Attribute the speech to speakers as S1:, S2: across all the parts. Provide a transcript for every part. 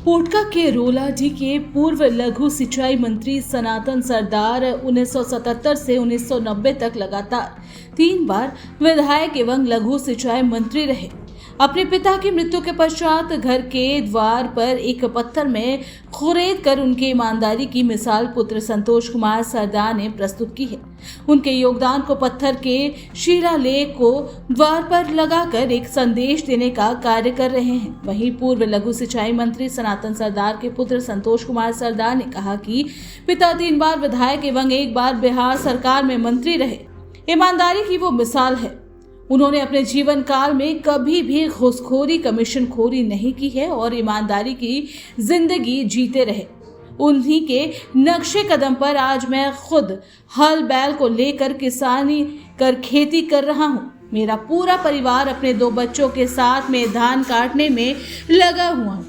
S1: पोटका के रोलाडी के पूर्व लघु सिंचाई मंत्री सनातन सरदार 1977 से 1990 तक लगातार 3 बार विधायक एवं लघु सिंचाई मंत्री रहे। अपने पिता की मृत्यु के पश्चात घर के द्वार पर एक पत्थर में खुरेद कर उनकी ईमानदारी की मिसाल पुत्र संतोष कुमार सरदार ने प्रस्तुत की है। उनके योगदान को पत्थर के शिलालेख को द्वार पर लगाकर एक संदेश देने का कार्य कर रहे हैं। वहीं पूर्व लघु सिंचाई मंत्री सनातन सरदार के पुत्र संतोष कुमार सरदार ने कहा कि पिता 3 बार विधायक एवं 1 बार बिहार सरकार में मंत्री रहे। ईमानदारी की वो मिसाल है। उन्होंने अपने जीवन काल में कभी भी घूसखोरी, कमीशनखोरी नहीं की है और ईमानदारी की जिंदगी जीते रहे। उन्हीं के नक्शे कदम पर आज मैं खुद हल बैल को लेकर किसानी कर खेती कर रहा हूँ। मेरा पूरा परिवार अपने 2 बच्चों के साथ में धान काटने में लगा हुआ हूँ।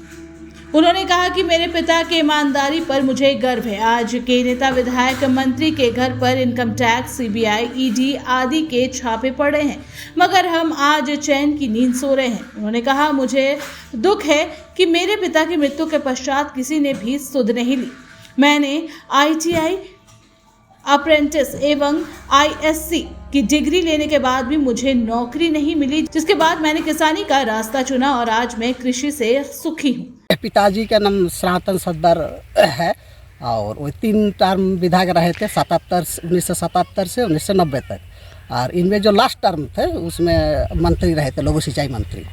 S1: उन्होंने कहा कि मेरे पिता की ईमानदारी पर मुझे गर्व है। आज के नेता विधायक मंत्री के घर पर इनकम टैक्स, सीबीआई, ईडी आदि के छापे पड़े हैं, मगर हम आज चैन की नींद सो रहे हैं। उन्होंने कहा, मुझे दुख है कि मेरे पिता की मृत्यु के पश्चात किसी ने भी सुध नहीं ली। मैंने ITI अप्रेंटिस एवं ISC की डिग्री लेने के बाद भी मुझे नौकरी नहीं मिली, जिसके बाद मैंने किसानी का रास्ता चुना और आज मैं कृषि से सुखी हूँ।
S2: पिताजी का नाम सनातन सरदार है और वो 3 टर्म विधायक रहे थे 1977 से 1990 तक। और इनमें जो लास्ट टर्म थे उसमें मंत्री रहे थे, लघु सिंचाई मंत्री।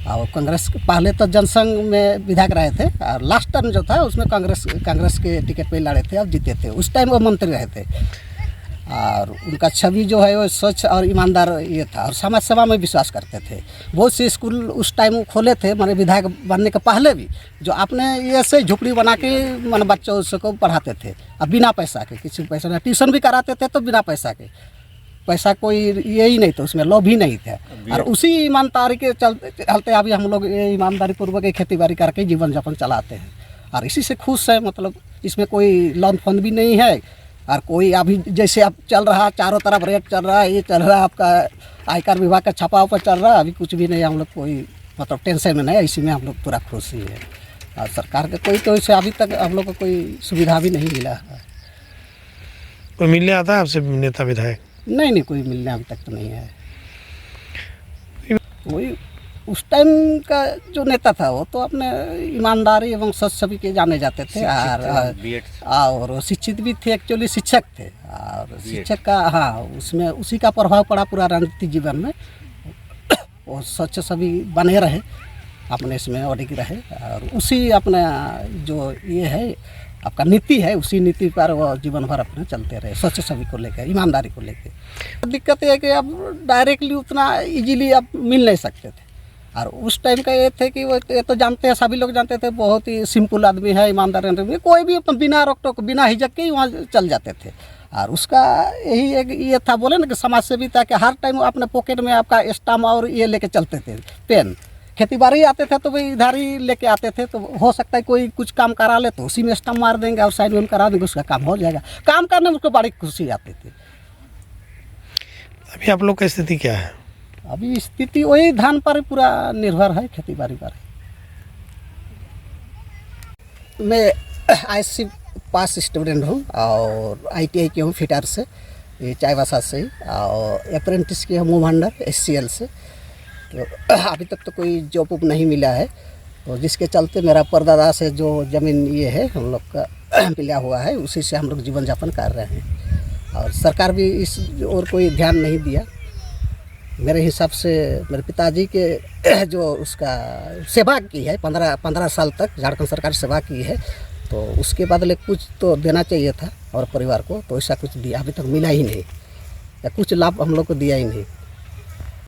S2: और कांग्रेस पहले तो जनसंघ में विधायक रहे थे और लास्ट टर्म जो था उसमें कांग्रेस के टिकट पे लड़े थे और जीते थे। उस टाइम वो मंत्री रहे थे और उनका छवि जो है वो स्वच्छ और ईमानदार ये था और समाज सेवा में विश्वास करते थे। बहुत से स्कूल उस टाइम खोले थे, मैंने विधायक बनने के पहले भी, जो आपने ये से झुपड़ी बना के मैंने बच्चों को पढ़ाते थे और बिना पैसा के, किसी पैसा नहीं। ट्यूशन भी कराते थे तो बिना पैसा के, पैसा कोई यही नहीं था, उसमें लोभ ही नहीं था। और उसी ईमानदारी के चलते अभी हम लोग ईमानदारी पूर्वक खेती बाड़ी करके जीवन यापन चलाते हैं और इसी से खुश है। मतलब इसमें कोई लोन फंड भी नहीं है और कोई अभी जैसे अब चल रहा, चारों तरफ रेट चल रहा है, ये चल रहा है आपका आयकर विभाग का छापा ऊपर चल रहा है। अभी कुछ भी नहीं, हम लोग कोई मतलब टेंशन में नहीं, इसी में हम लोग पूरा खुश ही है। और सरकार के कोई तो इसे अभी तक हम लोग को कोई सुविधा भी नहीं मिला है।
S3: कोई मिलने आता है आपसे नेता विधायक?
S2: नहीं, कोई मिलने अभी तक तो नहीं है। वही उस टाइम का जो नेता था वो तो अपने ईमानदारी एवं सच छवि के जाने जाते थे और शिक्षित भी थे, एक्चुअली शिक्षक थे। और शिक्षक का उसमें उसी का प्रभाव पड़ा पूरा राजनीतिक जीवन में। वो सच छवि बने रहे, अपने इसमें अडिग रहे और उसी अपना जो ये है आपका नीति है, उसी नीति पर वो जीवन भर अपने चलते रहे, स्वच्छ छवि को लेकर, ईमानदारी को लेकर। दिक्कत ये है कि अब डायरेक्टली उतना इजीली अब मिल नहीं सकते थे। और उस टाइम का ये थे कि वो ये तो जानते हैं, सभी लोग जानते थे, बहुत ही सिंपल आदमी है, ईमानदार आदमी, कोई भी बिना रोक टोक, बिना हिचक के ही वहाँ चल जाते थे। और उसका यही एक ये था, बोले ना कि समाज सेवी था कि हर टाइम अपने पॉकेट में आपका स्टाम्प और ये लेके चलते थे, पेन। खेती बाड़ी आते थे तो भाई इधर ही लेके आते थे, तो हो सकता है कोई कुछ काम करा ले तो उसी में स्टाम्प मार देंगे और साइन वाइन करा देंगे, उसका काम हो जाएगा। काम करने में उसको बड़ी खुशी आती थी।
S3: अभी आप लोग की स्थिति क्या है?
S2: अभी स्थिति वही धान पर पूरा निर्भर है, खेती बाड़ी पर। मैं ISC पास स्टूडेंट हूँ और ITI की हूँ फिटर से, ये चाईबासा से ही, और अप्रेंटिस की हूँ मूवहंडर SCL से। तो अभी तक तो कोई जॉब नहीं मिला है, तो जिसके चलते मेरा परदादा से जो ज़मीन ये है हम लोग का मिला हुआ है, उसी से हम लोग जीवन यापन कर रहे हैं। और सरकार भी इस और कोई ध्यान नहीं दिया। मेरे हिसाब से मेरे पिताजी के जो उसका सेवा की है 15 साल तक झारखंड सरकार सेवा की है, तो उसके बदले कुछ तो देना चाहिए था और परिवार को, तो ऐसा कुछ दिया अभी तक मिला ही नहीं, या कुछ लाभ हम लोग को दिया ही नहीं।